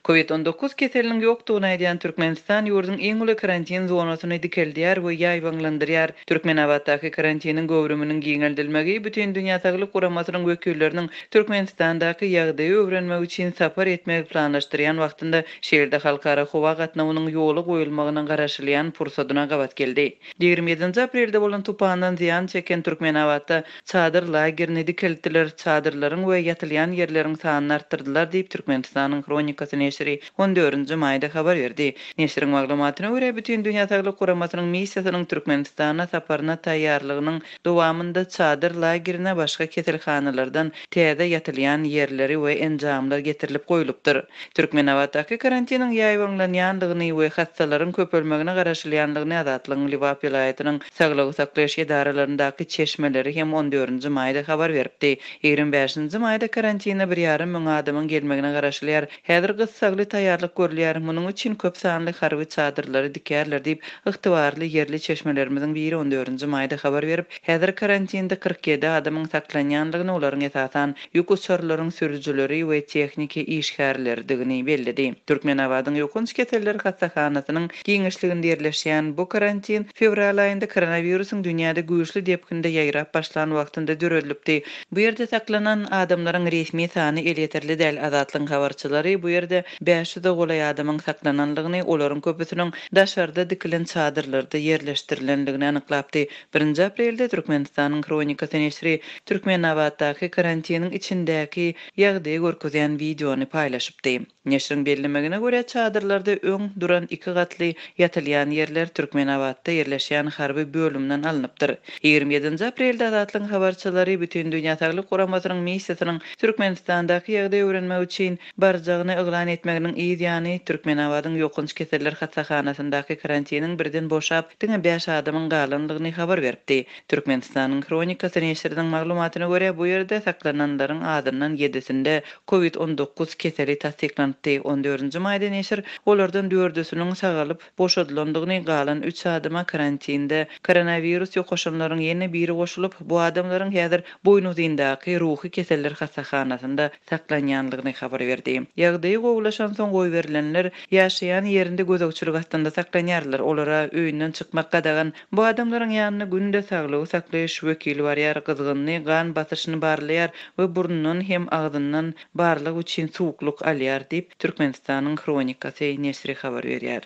Covid-19 keseliniň ýokdugyny aýdýan Türkmenistan ýurdun iň uly karantin zonasyny dikeldiýär we ýaýbanlandyrýar. Türkmenawatdaky karantiniň göwrüminiň giňeldilmegi bütün dünýä Saglyk Guramasynyň wekilleriniň Türkmenistandaky ýagdaýy öwrenmek üçin sapar etmek planlaşdyrýan wagtynda şeýerde halkara howa gatnamynyň ýoly goýulmagyna garaşylýan pursadyna gabat geldi. 27 aprelde bolan tupandan ziýan çeken Türkmenawatda çadır lagerini dikeltdiler. Çadırlaryň we ýatylýan ýerleriň sanyny artdyrdylar diýip Türkmenistanyň kronikasy neşri 14-nji maýda habar berdi. Neşriň maglumatyna görä bütün dünýä Saglyk Guramasynyň missiýasynyň Türkmenistana saparyna taýýarlygynyň dowamında çadır lagerine başga keselhanalardan täze ýatylýan ýerleri we enjamlar getirilip goýulypdyr. Türkmenawatdaky karantiniň ýaýbanlanýanlygyny we hastalaryň köpelmegine garaşylýanlygyny Azatlygyň Liwap vilayatynyň saglygy saklaýyş edaralaryndäki çeşmeleri hem 14-nji maýda habar beripdi. 25-nji maýda karantina 1,5 müň adamyň gelmegine garaşylýar. Häzir gyssaly taýýarlyk görülýär. Munyň üçin köp sanly harby çadyrlary dikerler diýip ygtybarly yerli çeşmelerimiziň biri 14-nji maýda habar berip, häzir karantinda 47 adamyň saklanýanlygyny, olaryň esasan ýük uçurlaryň sürüjileri we texniki işgärlerdigini bellidi. Türkmenawadyň ýokunç keseller hastakanasynyň giňişliginde ýerleşýän bu karantin fevral aýynda koronawirusyň dünýäde güýçli depkinde ýaýrap başlan wagtynda dörelipdi. Bu ýerde saklanan adamlaryň resmi sany elýeterli däl. Azatlyň habarçylary bu ýerde 500 golay adamyň saklananlygyny, olaryň köpüsiniň daşarda dikilen çadyrlarda ýerleşdirilenligini anyklapdy. 1 aprelde Türkmenistanyň kronikasy neşri Türkmenawatdaky karantiniň içindäki ýagdaýy görkezýän videony paýlaşypdy. Neşriň bellemegine görä çadyrlarda öň duran 2 gatly ýatylýan ýerler Türkmenawatda ýerleşýän harby bölümden alınıpdyr. 27 aprelde Azatlyň habarçylary bütün dünýä Saglyk Guramasynyň missiýasynyň Türkmenistandaky ýagdaýy öwrenmek üçin barjagyny eglan etmeginiň ýa-ni Türkmenawadyň ýokunç keseller hastahanasyndaky karantiniň birden boşap, diňe 5 adamyň galanlygyny habar beripdi. Türkmenistanyň kronikasy neşriniň maglumatyna görä bu ýerde saklananlaryň adyndan 7-sinde Covid-19 keseli tasdiklandy. 14-nji maýda neşr olardan 4-süniň sagalyp boşadylandygyny, galan 3 adama karantinde koronawirus ýokaşanlaryň ýene biri goşulyp, bu adamlaryň häzir boýnuzdyndaky ruhy keseller hastahanasynda saklanýanlygyny habar berdi. Ýagdaýy gowulaşan soň goý berilenler ýaşaýan ýerinde gözegçilik astynda saklanýarlar. Olara öýünden çykmak gadagan bu adamlaryň ýanyna günde saglygy saklaýyş wekili barýar, gyzgynly gan basyşyny barlaýar we burnundan hem agdyndan barlyk üçin suwukluk alýar diýip Türkmenistanyň kronikasy neşri habar berýär.